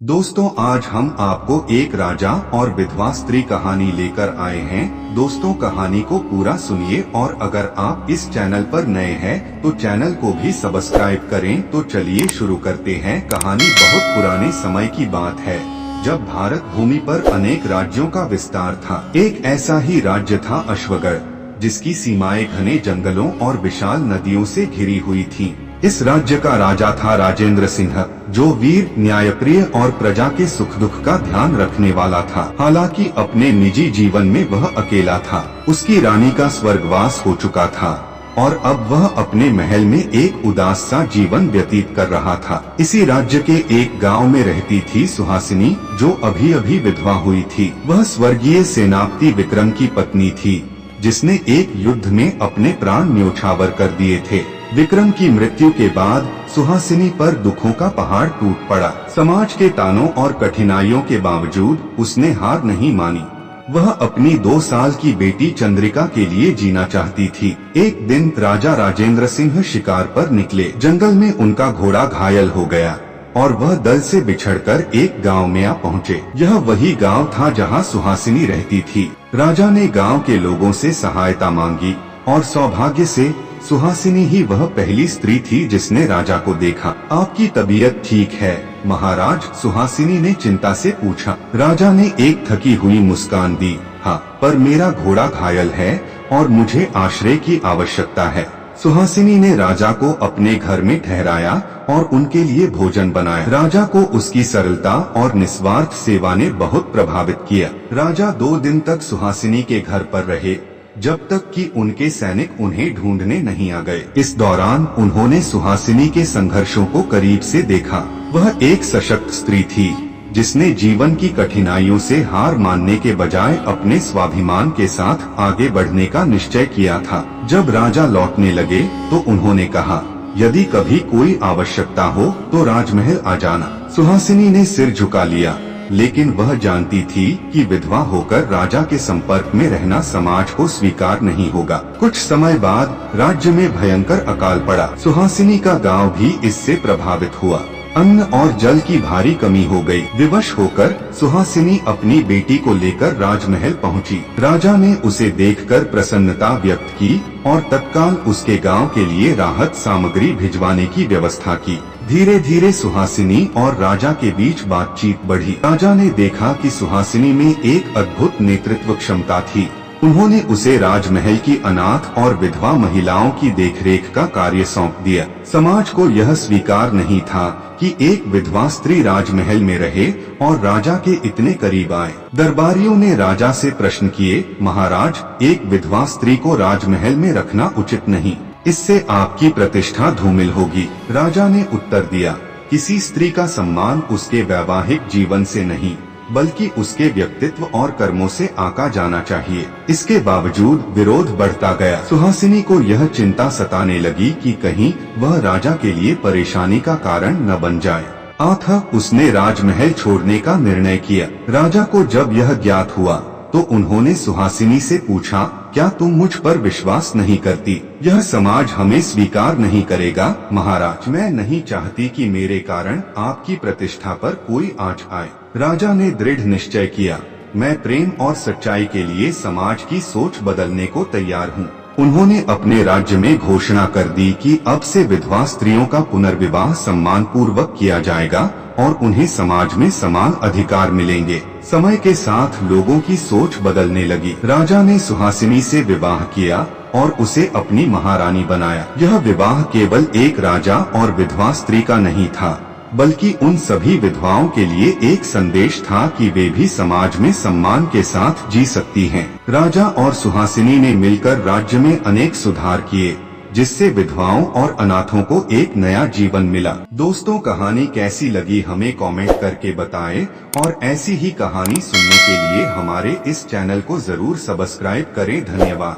दोस्तों, आज हम आपको एक राजा और विधवा स्त्री कहानी लेकर आए हैं। दोस्तों, कहानी को पूरा सुनिए और अगर आप इस चैनल पर नए हैं तो चैनल को भी सब्सक्राइब करें। तो चलिए शुरू करते हैं। कहानी बहुत पुराने समय की बात है, जब भारत भूमि पर अनेक राज्यों का विस्तार था। एक ऐसा ही राज्य था अश्वगढ़, जिसकी सीमाएं घने जंगलों और विशाल नदियों से घिरी हुई थीं। इस राज्य का राजा था राजेंद्र सिंह, जो वीर, न्यायप्रिय और प्रजा के सुख दुख का ध्यान रखने वाला था। हालांकि अपने निजी जीवन में वह अकेला था। उसकी रानी का स्वर्गवास हो चुका था और अब वह अपने महल में एक उदास सा जीवन व्यतीत कर रहा था। इसी राज्य के एक गांव में रहती थी सुहासिनी, जो अभी अभी विधवा हुई थी। वह स्वर्गीय सेनापति विक्रम की पत्नी थी, जिसने एक युद्ध में अपने प्राण न्योछावर कर दिए थे। विक्रम की मृत्यु के बाद सुहासिनी पर दुखों का पहाड़ टूट पड़ा। समाज के तानों और कठिनाइयों के बावजूद उसने हार नहीं मानी। वह अपनी 2 साल की बेटी चंद्रिका के लिए जीना चाहती थी। एक दिन राजा राजेंद्र सिंह शिकार पर निकले। जंगल में उनका घोड़ा घायल हो गया और वह दल से बिछड़कर एक गांव में आ पहुँचे। यह वही गांव था जहां सुहासिनी रहती थी। राजा ने गांव के लोगों से सहायता मांगी और सौभाग्य से सुहासिनी ही वह पहली स्त्री थी जिसने राजा को देखा। आपकी तबीयत ठीक है महाराज? सुहासिनी ने चिंता से पूछा। राजा ने एक थकी हुई मुस्कान दी। हाँ, पर मेरा घोड़ा घायल है और मुझे आश्रय की आवश्यकता है। सुहासिनी ने राजा को अपने घर में ठहराया और उनके लिए भोजन बनाया। राजा को उसकी सरलता और निस्वार्थ सेवा ने बहुत प्रभावित किया। राजा 2 दिन तक सुहासिनी के घर पर रहे, जब तक कि उनके सैनिक उन्हें ढूंढने नहीं आ गए। इस दौरान उन्होंने सुहासिनी के संघर्षों को करीब से देखा। वह एक सशक्त स्त्री थी, जिसने जीवन की कठिनाइयों से हार मानने के बजाय अपने स्वाभिमान के साथ आगे बढ़ने का निश्चय किया था। जब राजा लौटने लगे तो उन्होंने कहा, यदि कभी कोई आवश्यकता हो तो राजमहल आ जाना। सुहासिनी ने सिर झुका लिया, लेकिन वह जानती थी कि विधवा होकर राजा के संपर्क में रहना समाज को स्वीकार नहीं होगा। कुछ समय बाद राज्य में भयंकर अकाल पड़ा। सुहासिनी का गांव भी इससे प्रभावित हुआ। अन्न और जल की भारी कमी हो गई। विवश होकर सुहासिनी अपनी बेटी को लेकर राजमहल पहुंची। राजा ने उसे देखकर प्रसन्नता व्यक्त की और तत्काल उसके गांव के लिए राहत सामग्री भिजवाने की व्यवस्था की। धीरे धीरे सुहासिनी और राजा के बीच बातचीत बढ़ी। राजा ने देखा कि सुहासिनी में एक अद्भुत नेतृत्व क्षमता थी। उन्होंने उसे राजमहल की अनाथ और विधवा महिलाओं की देखरेख का कार्य सौंप दिया। समाज को यह स्वीकार नहीं था कि एक विधवा स्त्री राजमहल में रहे और राजा के इतने करीब आए। दरबारियों ने राजा से प्रश्न किए, महाराज, एक विधवा स्त्री को राजमहल में रखना उचित नहीं, इससे आपकी प्रतिष्ठा धूमिल होगी। राजा ने उत्तर दिया, किसी स्त्री का सम्मान उसके वैवाहिक जीवन से नहीं, बल्कि उसके व्यक्तित्व और कर्मों से आंका जाना चाहिए। इसके बावजूद विरोध बढ़ता गया। सुहासिनी को यह चिंता सताने लगी कि कहीं वह राजा के लिए परेशानी का कारण न बन जाए। अतः उसने राजमहल छोड़ने का निर्णय किया। राजा को जब यह ज्ञात हुआ तो उन्होंने सुहासिनी से पूछा, क्या तुम मुझ पर विश्वास नहीं करती? यह समाज हमें स्वीकार नहीं करेगा महाराज। मैं नहीं चाहती कि मेरे कारण आपकी प्रतिष्ठा पर कोई आंच आए। राजा ने दृढ़ निश्चय किया, मैं प्रेम और सच्चाई के लिए समाज की सोच बदलने को तैयार हूँ। उन्होंने अपने राज्य में घोषणा कर दी कि अब से विधवा स्त्रियों का पुनर्विवाह सम्मान पूर्वक किया जाएगा और उन्हें समाज में समान अधिकार मिलेंगे। समय के साथ लोगों की सोच बदलने लगी। राजा ने सुहासिनी से विवाह किया और उसे अपनी महारानी बनाया। यह विवाह केवल एक राजा और विधवा स्त्री का नहीं था, बल्कि उन सभी विधवाओं के लिए एक संदेश था कि वे भी समाज में सम्मान के साथ जी सकती हैं। राजा और सुहासिनी ने मिलकर राज्य में अनेक सुधार किए, जिससे विधवाओं और अनाथों को एक नया जीवन मिला। दोस्तों, कहानी कैसी लगी हमें कमेंट करके बताएं और ऐसी ही कहानी सुनने के लिए हमारे इस चैनल को जरूर सब्सक्राइब करें। धन्यवाद।